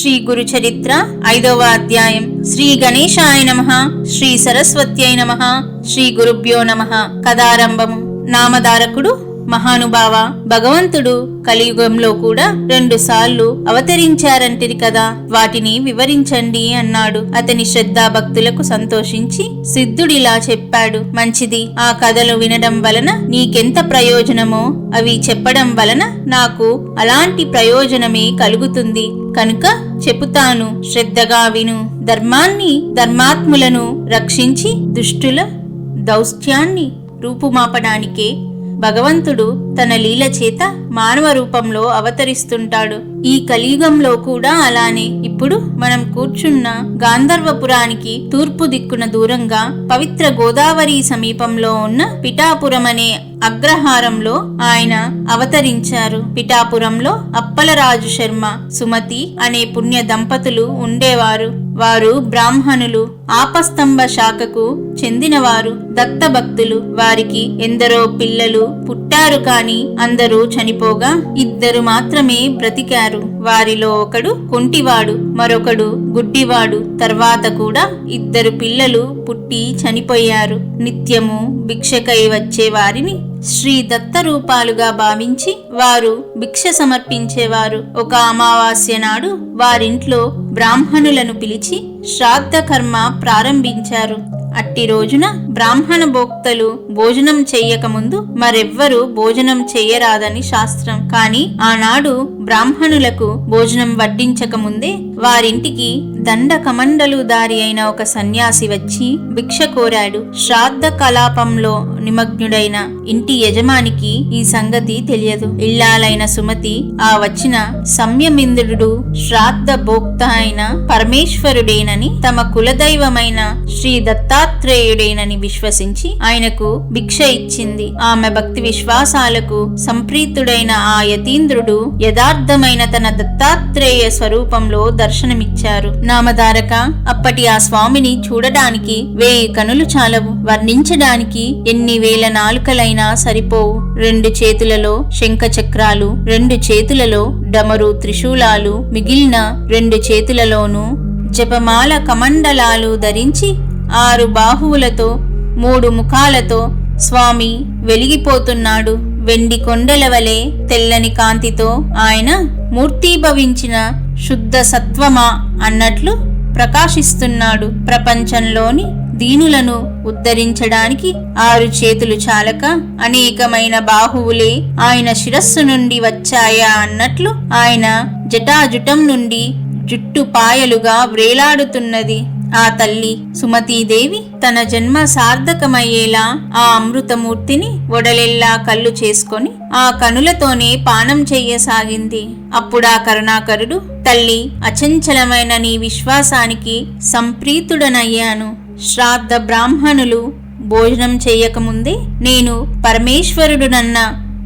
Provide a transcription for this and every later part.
శ్రీ గురు చరిత్ర 5వ అధ్యాయం. శ్రీ గణేశాయ నమః. శ్రీ సరస్వత్యై నమః. శ్రీ గురుభ్యో నమః. కథారంభము. నామధారకుడు మహానుభావ, భగవంతుడు కలియుగంలో కూడా 2 సార్లు అవతరించారంటిరి కదా, వాటిని వివరించండి అన్నాడు. అతని శ్రద్ధాభక్తులకు సంతోషించి సిద్ధుడిలా చెప్పాడు. మంచిది, ఆ కథలు వినడం వలన నీకెంత ప్రయోజనమో అవి చెప్పడం వలన నాకు అలాంటి ప్రయోజనమే కలుగుతుంది కనుక చెబుతాను, శ్రద్ధగా విను. ధర్మాన్ని, ధర్మాత్ములను రక్షించి దుష్టుల దౌష్ట్యాన్ని రూపుమాపడానికే భగవంతుడు తన లీల చేత మానవ రూపంలో అవతరిస్తుంటాడు. ఈ కలియుగంలో కూడా అలానే. ఇప్పుడు మనం కూర్చున్న గాంధర్వపురానికి తూర్పు దిక్కున దూరంగా పవిత్ర గోదావరి సమీపంలో ఉన్న పిఠాపురం అనే అగ్రహారంలో ఆయన అవతరించారు. పిఠాపురంలో అప్పలరాజు శర్మ, సుమతి అనే పుణ్య దంపతులు ఉండేవారు. వారు బ్రాహ్మణులు, ఆపస్తంభ శాఖకు చెందినవారు, దత్తభక్తులు. వారికి ఎందరో పిల్లలు పుట్టారు, కాని అందరూ చనిపోగా 2 మాత్రమే బ్రతికారు. వారిలో ఒకడు కుంటివాడు, మరొకడు గుడ్డివాడు. తర్వాత కూడా 2 పిల్లలు పుట్టి చనిపోయారు. నిత్యము భిక్షకై వచ్చే వారిని శ్రీ దత్త రూపాలుగా భావించి వారు భిక్ష సమర్పించేవారు. ఒక అమావాస్య నాడు వారింట్లో బ్రాహ్మణులను పిలిచి శ్రాద్ధ కర్మ ప్రారంభించారు. అట్టి రోజున బ్రాహ్మణ భోక్తలు భోజనం చెయ్యకముందు మరెవ్వరూ భోజనం చెయ్యరాదని శాస్త్రం. కాని ఆనాడు బ్రాహ్మణులకు భోజనం వడ్డించకముందే వారింటికి దండ కమండలు దారి అయిన ఒక సన్యాసి వచ్చి భిక్ష కోరాడు. శ్రాద్ధ కలాపంలో నిమగ్నుడైన ఇంటి యజమానికి ఈ సంగతి తెలియదు. ఇల్లాలైన సుమతి ఆ వచ్చిన సంయమింద్రుడు శ్రాద్ధ భోక్త అయిన పరమేశ్వరుడేనని, తమ కులదైవమైన శ్రీ దత్తాత్రేయుడేనని విశ్వసించి ఆయనకు భిక్ష ఇచ్చింది. ఆమె భక్తి విశ్వాసాలకు సంప్రీతుడైన ఆ యతీంద్రుడు యథార్థమైన తన దత్తాత్రేయ స్వరూపంలో దర్శనమిచ్చారు. నామధారక, అప్పటి ఆ స్వామిని చూడడానికి 1000 కనులు చాలవు. వర్ణించడానికి ఎన్ని వేల నాలుకలైనా సరిపోవు. 2 చేతులలో శంఖ చక్రాలు, 2 చేతులలో డమరు త్రిశూలాలు, మిగిలిన 2 చేతులలోనూ జపమాల కమండలాలు ధరించి 6 బాహువులతో 3 ముఖాలతో స్వామి వెలిగిపోతున్నాడు. వెండి కొండల వలె తెల్లని కాంతితో ఆయన మూర్తీభవించిన శుద్ధ సత్వమా అన్నట్లు ప్రకాశిస్తున్నాడు. ప్రపంచంలోని దీనులను ఉద్ధరించడానికి 6 చేతులు చాలక అనేకమైన బాహువులే ఆయన శిరస్సు నుండి వచ్చాయా అన్నట్లు ఆయన జటాజుటం నుండి జుట్టు పాయలుగా వ్రేలాడుతున్నది. ఆ తల్లి సుమతీదేవి తన జన్మ సార్థకమయ్యేలా ఆ అమృతమూర్తిని ఒడలెల్లా కళ్ళు చేసుకొని ఆ కనులతోనే పానం చెయ్యసాగింది. అప్పుడా కరుణాకరుడు, తల్లి, అచంచలమైన నీ విశ్వాసానికి సంప్రీతుడనయ్యాను. శ్రాద్ధ బ్రాహ్మణులు భోజనం చెయ్యకముందే నేను పరమేశ్వరుడునన్న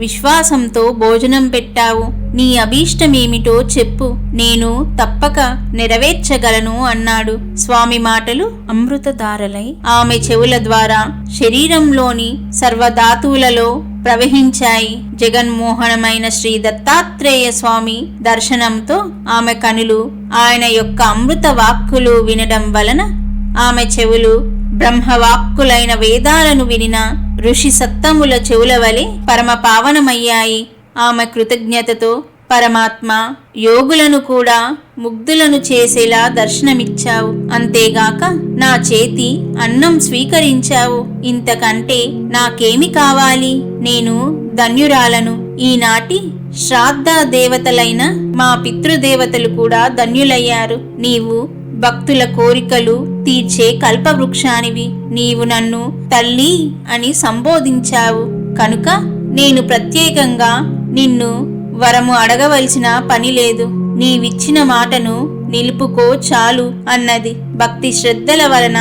విశ్వాసంతో భోజనం పెట్టావు. నీ అభీష్టమేమిటో చెప్పు, నేను తప్పక నెరవేర్చగలను అన్నాడు. స్వామి మాటలు అమృతధారలై ఆమె చెవుల ద్వారా శరీరంలోని సర్వధాతువులలో ప్రవహించాయి. జగన్మోహనమైన శ్రీ దత్తాత్రేయ స్వామి దర్శనంతో ఆమె కనులు ఆయన యొక్క అమృత వాక్కులు వినడం వలన ఆమె చెవులు బ్రహ్మవాక్కులైన వేదాలను వినిన ఋషి సత్తముల చెవుల వలె పరమ పావనమయ్యాయి. ఆమె కృతజ్ఞతతో పరమాత్మ యోగులను కూడా ముగ్ధులను చేసేలా దర్శనమిచ్చావు. అంతేగాక నా చేతి అన్నం స్వీకరించావు. ఇంతకంటే నాకేమి కావాలి? నేను ధన్యురాలను. ఈనాటి శ్రాద్ధ దేవతలైన మా పితృదేవతలు కూడా ధన్యులయ్యారు. నీవు భక్తుల కోరికలు తీర్చే కల్పవృక్షానివి. నీవు నన్ను తల్లి అని సంబోధించావు కనుక నేను ప్రత్యేకంగా నిన్ను వరము అడగవలసిన పని లేదు. నీవిచ్చిన మాటను నిలుపుకో చాలు అన్నది. భక్తి శ్రద్ధల వలన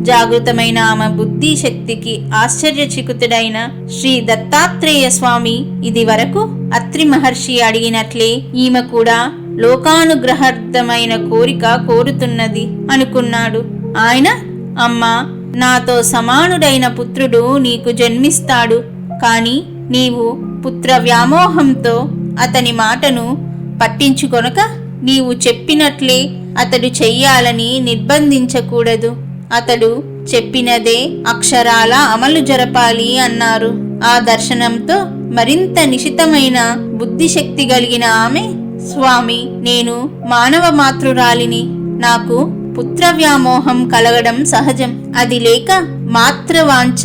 జాగృతమైన ఆమె బుద్ధి శక్తికి ఆశ్చర్యచకితుడైన శ్రీ దత్తాత్రేయ స్వామి ఇది వరకు అత్రి మహర్షి అడిగినట్లే ఈమె కూడా లోకానుగ్రహార్థమైన కోరిక కోరుతున్నది అనుకున్నాడు. ఆయన, అమ్మా, నాతో సమానుడైన పుత్రుడు నీకు జన్మిస్తాడు. కాని నీవు పుత్ర వ్యామోహంతో అతని మాటను పట్టించుకొనక నీవు చెప్పినట్లే అతడు చెయ్యాలని నిర్బంధించకూడదు. అతడు చెప్పినదే అక్షరాల అమలు జరపాలి అన్నారు. ఆ దర్శనంతో మరింత నిశితమైన బుద్ధిశక్తి కలిగిన ఆమె, స్వామి, నేను మానవ మాతృరాలిని. నాకు పుత్ర వ్యామోహం కలగడం సహజం. అది లేక మాతృవాంఛ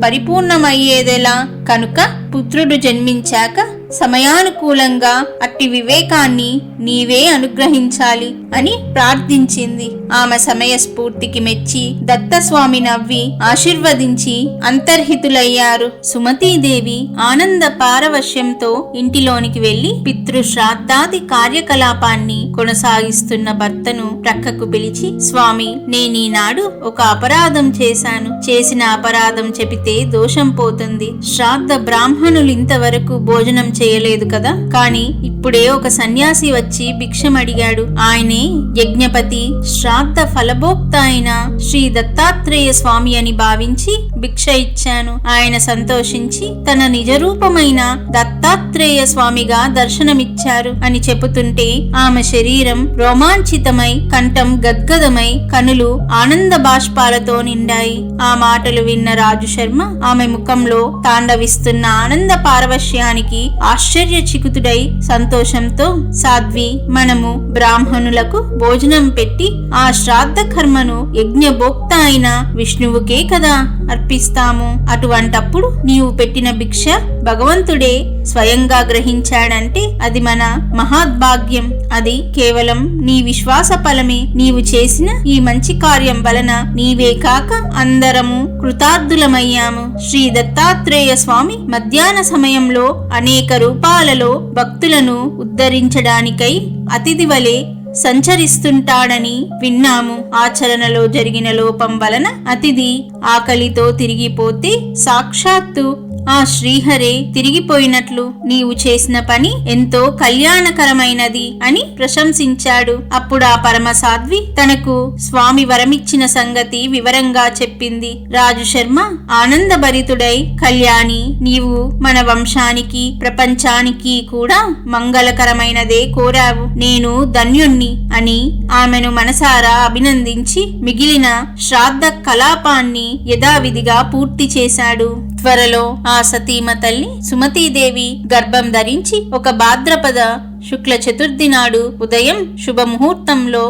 పరిపూర్ణమయ్యేదెలా? కనుక పుత్రుడు జన్మించాక సమయానుకూలంగా అట్టి వివేకాన్ని నీవే అనుగ్రహించాలి అని ప్రార్థించింది. ఆమె సమయస్ఫూర్తికి మెచ్చి దత్తస్వామి నవ్వి ఆశీర్వదించి అంతర్హితులయ్యారు. సుమతీదేవి ఆనంద పారవశ్యంతో ఇంటిలోనికి వెళ్లి పితృశ్రాద్ధాది కార్యకలాపాన్ని కొనసాగిస్తున్న భర్తను ప్రక్కకు పిలిచి, స్వామి, నేనీనాడు ఒక అపరాధం చేశాను. చేసిన అపరాధం చెబితే దోషం పోతుంది. శ్రాద్ధ బ్రాహ్మణులు ఇంతవరకు భోజనం చేయలేదు కదా. కాని ఇప్పుడే ఒక సన్యాసి వచ్చి భిక్షమడిగాడు. ఆయనే యజ్ఞపతి, శ్రాద్ధ ఫలభోక్త అయిన శ్రీ దత్తాత్రేయ స్వామి అని భావించి భిక్ష ఇచ్చాను. ఆయన సంతోషించి తన నిజరూపమైన దత్తాత్రేయ స్వామిగా దర్శనమిచ్చారు అని చెబుతుంటే ఆమె శరీరం రోమాంచితమై, కంఠం గద్గదమై, కనులు ఆనంద బాష్పాలతో నిండాయి. ఆ మాటలు విన్న రాజు శర్మ ఆమె ముఖంలో తాండవిస్తున్న ఆనంద పారవశ్యానికి ఆశ్చర్యచకితుడై సంతోషంతో, సాధ్వి, మనము బ్రాహ్మణులకు భోజనం పెట్టి ఆ శ్రాద్ధ కర్మను యజ్ఞభోక్త అయిన విష్ణువుకే కదా అర్పిస్తాము. అటువంటప్పుడు నీవు పెట్టిన భిక్ష భగవంతుడే స్వయంగా గ్రహించాడంటే అది మన మహాద్భాగ్యం. అది కేవలం నీ విశ్వాస ఫలమే. నీవు చేసిన ఈ మంచి కార్యం వలన నీవే కాక అందరము కృతార్థులమయ్యాము. శ్రీ దత్తాత్రేయ స్వామి మధ్యాహ్న సమయంలో అనేక రూపాలలో భక్తులను ఉద్ధరించడానికై అతిథి వలె సంచరిస్తుంటాడని విన్నాము. ఆచరణలో జరిగిన లోపం వలన అతిథి ఆకలితో తిరిగిపోతే సాక్షాత్తు ఆ శ్రీహరే తిరిగిపోయినట్లు నీవు చేసిన పని ఎంతో కళ్యాణకరమైనది అని ప్రశంసించాడు. అప్పుడు ఆ పరమసాధ్వి తనకు స్వామి వరమిచ్చిన సంగతి వివరంగా చెప్పింది. రాజు శర్మ ఆనందభరితుడై, కళ్యాణి, నీవు మన వంశానికి ప్రపంచానికి కూడా మంగళకరమైనదే కోరావు. నేను ధన్యుణ్ణి అని ఆమెను మనసారా అభినందించి మిగిలిన శ్రాద్ధ కలాపాన్ని యథావిధిగా పూర్తి చేశాడు. త్వరలో ఆ సతీమ తల్లి సుమతీదేవి గర్భం ధరించి ఒక భాద్రపద శుక్ల చతుర్థి నాడు ఉదయం శుభముహూర్తంలో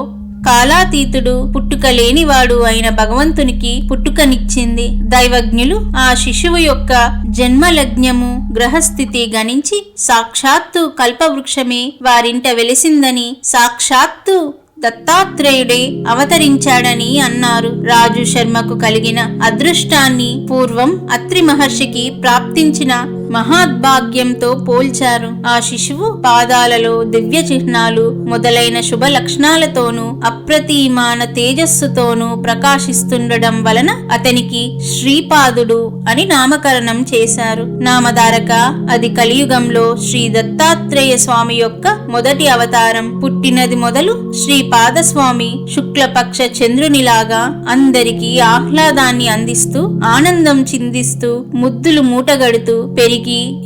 కాలాతీతుడు, పుట్టుక లేనివాడు అయిన భగవంతునికి పుట్టుకనిచ్చింది. దైవజ్ఞులు ఆ శిశువు యొక్క జన్మలగ్నము, గ్రహస్థితి గణించి సాక్షాత్తు కల్పవృక్షమే వారింట వెలిసిందని, సాక్షాత్తు దత్తాత్రేయుడే అవతరించాడని అన్నారు. రాజు శర్మకు కలిగిన అదృష్టాన్ని పూర్వం అత్రి మహర్షికి ప్రాప్తించిన మహాద్భాగ్యంతో పోల్చారు. ఆ శిశువు పాదాలలో దివ్య చిహ్నాలు మొదలైన శుభ లక్షణాలతోనూ అప్రతిమాన తేజస్సుతోనూ ప్రకాశిస్తుండడం వలన అతనికి శ్రీపాదుడు అని నామకరణం చేశారు. నామధారక అది కలియుగంలో శ్రీ దత్తాత్రేయ స్వామి యొక్క మొదటి అవతారం. పుట్టినది మొదలు శ్రీపాదస్వామి శుక్లపక్ష చంద్రునిలాగా అందరికీ ఆహ్లాదాన్ని అందిస్తూ, ఆనందం చిందిస్తూ, ముద్దులు మూటగడుతూ పెరిగి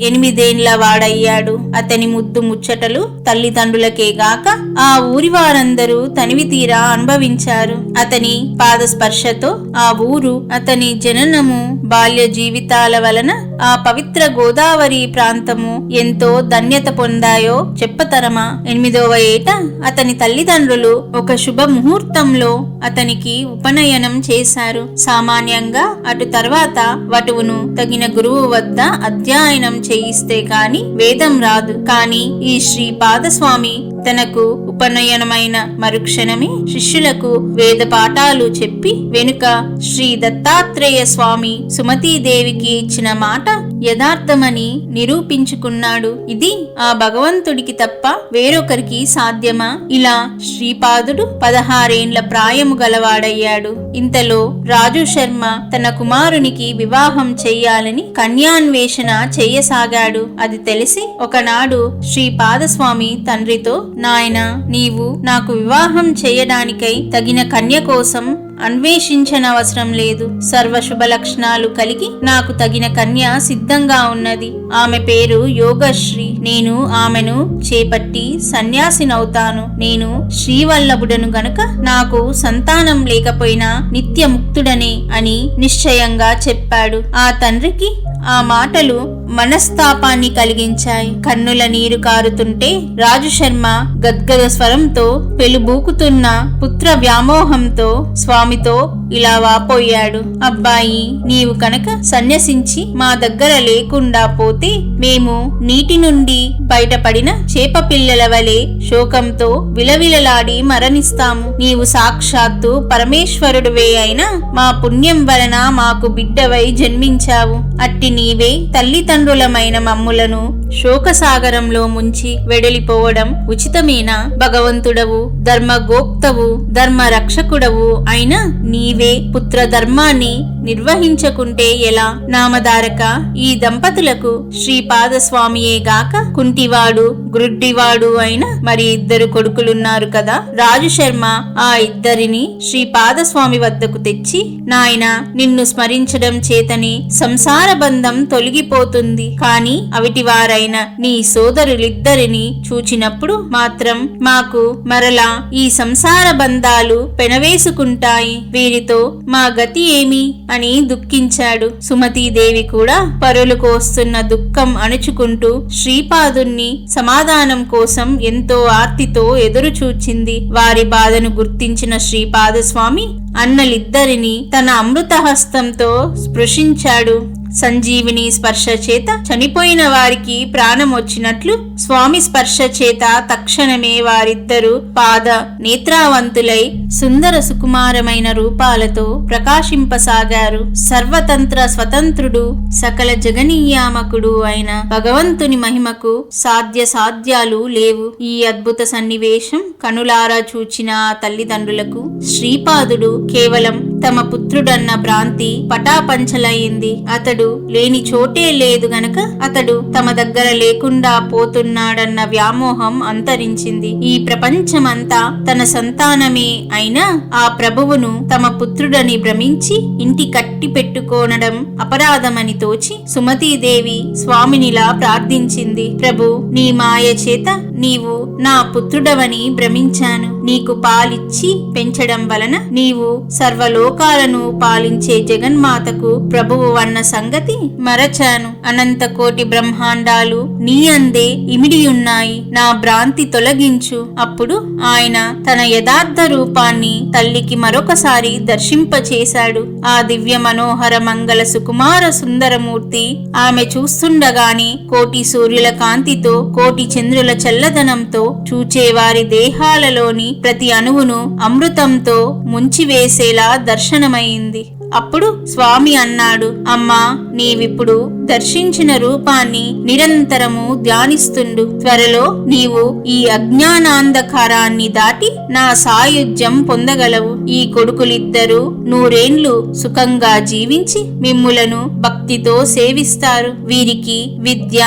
8 ఏళ్ల వాడయ్యాడు. అతని ముద్దు ముచ్చటలు తల్లిదండ్రులకే గాక ఆ ఊరి వారందరూ తనివి తీరా అనుభవించారు. అతని పాదస్పర్శతో ఆ ఊరు, అతని జననము, బాల్య జీవితాల వలన ఆ పవిత్ర గోదావరి ప్రాంతము ఎంతో ధన్యత పొందాయో చెప్పతరమా. 8వ ఏట అతని తల్లిదండ్రులు ఒక శుభ ముహూర్తంలో అతనికి ఉపనయనం చేశారు. సామాన్యంగా అటు తర్వాత వటువును తగిన గురువు వద్ద అధ్యయనం చేయిస్తే కాని వేదం రాదు. కాని ఈ శ్రీపాదస్వామి తనకు ఉపనయనమైన మరుక్షణమే శిష్యులకు వేద పాఠాలు చెప్పి వెనుక శ్రీ దత్తాత్రేయ స్వామి సుమతీదేవికి ఇచ్చిన మాట యథార్థమని నిరూపించుకున్నాడు. ఇది ఆ భగవంతుడికి తప్ప వేరొకరికి సాధ్యమా? ఇలా శ్రీపాదుడు 16 ఏండ్ల ప్రాయము గలవాడయ్యాడు. ఇంతలో రాజు శర్మ తన కుమారునికి వివాహం చెయ్యాలని కన్యాన్వేషణ చెయ్యసాగాడు. అది తెలిసి ఒకనాడు శ్రీపాదస్వామి తండ్రితో, నాయనా, నీవు నాకు వివాహం చేయడానికై తగిన కన్య కోసం అన్వేషించనవసరం లేదు. సర్వ శుభ లక్షణాలు కలిగి నాకు తగిన కన్య సిద్ధంగా ఉన్నది. ఆమె పేరు యోగశ్రీ. నేను ఆమెను చేపట్టి సన్యాసినవుతాను. నేను శ్రీవల్లభుడను గనుక నాకు సంతానం లేకపోయినా నిత్యముక్తుడనే అని నిశ్చయంగా చెప్పాడు. ఆ తండ్రికి ఆ మాటలు మనస్తాపాన్ని కలిగించాయి. కన్నుల నీరు కారుతుంటే రాజుశర్మ గద్గద స్వరంతో పెలుబూకుతున్న పుత్ర వ్యామోహంతో స్వామితో ఇలా వాపోయాడు. అబ్బాయి, నీవు కనుక సన్యసించి మా దగ్గర లేకుండా పోతే మేము నీటి నుండి బయటపడిన చేప పిల్లల వలె శోకంతో విలవిలలాడి మరణిస్తాము. నీవు సాక్షాత్తు పరమేశ్వరుడువే అయినా మా పుణ్యం వలన మాకు బిడ్డవై జన్మించావు. అట్టి నీవే తల్లిదండ్రులమైన మమ్ములను శోకసాగరంలో ముంచి వెడలిపోవడం ఉచితమేనా? భగవంతుడవు, ధర్మగోప్తవు, ధర్మ రక్షకుడవు అయిన నీవే పుత్ర ధర్మాన్ని నిర్వహించకుంటే ఎలా? నామధారక, ఈ దంపతులకు శ్రీపాదస్వామియే గాక కుంటివాడు గ్రుడ్డివాడు అయిన మరి 2 కొడుకులున్నారు కదా. రాజుశర్మ ఆ ఇద్దరిని శ్రీపాదస్వామి వద్దకు తెచ్చి, నాయనా, నిన్ను స్మరించడం చేతనే సంసార బంధం తొలగిపోతుంది. కాని అవిటివారైన నీ సోదరులిద్దరిని చూచినప్పుడు మాత్రం మాకు మరలా ఈ సంసార బంధాలు పెనవేసుకుంటాయి. వీరితో మా గతి ఏమి అని దుఃఖించాడు. సుమతీదేవి కూడా పరులకు వస్తున్న దుఃఖం అణుచుకుంటూ శ్రీపాదుణ్ణి సమాధానం కోసం ఎంతో ఆర్తితో ఎదురు చూచింది. వారి బాధను గుర్తించిన శ్రీపాదస్వామి అన్నలిద్దరిని తన అమృతహస్తంతో స్పృశించాడు. సంజీవిని స్పర్శ చేత చనిపోయిన వారికి ప్రాణం వచ్చినట్లు స్వామి స్పర్శ చేత తక్షణమే వారిద్దరూ పాద నేత్రావంతులై సుందర సుకుమారమైన రూపాలతో ప్రకాశింపసాగారు. సర్వతంత్ర స్వతంత్రుడు, సకల జగనీయామకుడు అయిన భగవంతుని మహిమకు సాధ్య సాధ్యాలు లేవు. ఈ అద్భుత సన్నివేశం కనులారా చూచిన ఆ తల్లిదండ్రులకు శ్రీపాదుడు కేవలం తమ పుత్రుడన్న భ్రాంతి పటాపంచలయింది. అతడు లేని చోటే లేదు గనక అతడు తమ దగ్గర లేకుండా పోతున్నాడన్న వ్యామోహం అంతరించింది. ఈ ప్రపంచమంతా తన సంతానమే అయినా ఆ ప్రభువును తమ పుత్రుడని భ్రమించి ఇంటి కట్టి పెట్టుకోనడం అపరాధమని తోచి సుమతీదేవి స్వామినిలా ప్రార్థించింది. ప్రభు, నీ మాయ చేత నీవు నా పుత్రుడవని భ్రమించాను. నీకు పాలిచ్చి పెంచడం వలన నీవు సర్వలోకాలను పాలించే జగన్మాతకు ప్రభువు అన్న సంగతి మరచాను. అనంత కోటి బ్రహ్మాండాలు నీ అందే ఇమిడియున్నాయి. నా భ్రాంతి తొలగించు. అప్పుడు ఆయన తన యథార్థ రూపాన్ని తల్లికి మరొకసారి దర్శింపచేశాడు. ఆ దివ్య మనోహర మంగళ సుకుమార సుందరమూర్తి ఆమె చూస్తుండగానే కోటి సూర్యుల కాంతితో, కోటి చంద్రుల చల్లదనంతో, చూచేవారి దేహాలలోని ప్రతి అణువును అమృతంతో ముంచివేసేలా దర్శనమైంది. అప్పుడు స్వామి అన్నాడు, అమ్మా, నీవిప్పుడు దర్శించిన రూపాన్ని నిరంతరము ధ్యానిస్తుండు. త్వరలో నీవు ఈ అజ్ఞానాంధకారాన్ని దాటి నా సాయుధ్యం పొందగలవు. ఈ కొడుకులిద్దరూ 100 ఏండ్లు సుఖంగా జీవించి మిమ్ములను భక్తితో సేవిస్తారు. వీరికి విద్య,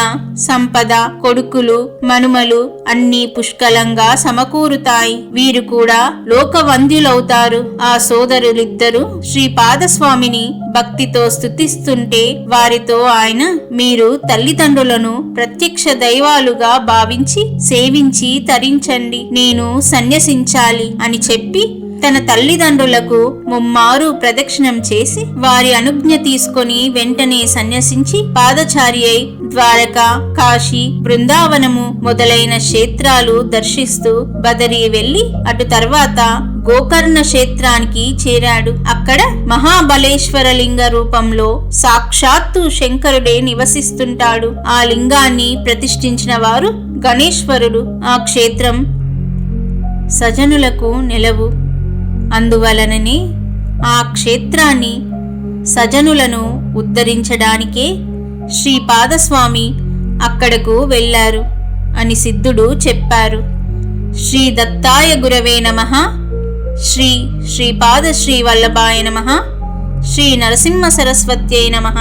సంపద, కొడుకులు, మనుమలు అన్నీ పుష్కలంగా సమకూరుతాయి. వీరు కూడా లోకవంద్యులవుతారు. ఆ సోదరులిద్దరూ శ్రీపాదస్వామిని భక్తితో స్తుతిస్తుంటే వారితో ఆయన, మీరు తల్లిదండ్రులను ప్రత్యక్ష దైవాలుగా భావించి సేవించి తరించండి, నేను సన్యసించాలి అని చెప్పి తన తల్లిదండ్రులకు 3 ప్రదక్షిణం చేసి వారి అనుజ్ఞ తీసుకొని వెంటనే సన్యసించి పాదచారి అయి ద్వారక, కాశీ, బృందావనము మొదలైన క్షేత్రాలు దర్శిస్తూ బదరి వెళ్లి అటు తర్వాత గోకర్ణ క్షేత్రానికి చేరాడు. అక్కడ మహాబలేశ్వర లింగ రూపంలో సాక్షాత్తు శంకరుడే నివసిస్తుంటాడు. ఆ లింగాన్ని ప్రతిష్ఠించిన వారు గణేశ్వరుడు. ఆ క్షేత్రం సజనులకు నెలవు. అందువలననే ఆ క్షేత్రాన్ని సజనులను ఉద్ధరించడానికే శ్రీపాదస్వామి అక్కడకు వెళ్లారు అని సిద్ధుడు చెప్పారు. శ్రీ దత్తాయ గురవే నమః. శ్రీ శ్రీపాద శ్రీ వల్లభాయ నమః. శ్రీ నరసింహ సరస్వత్యై నమః.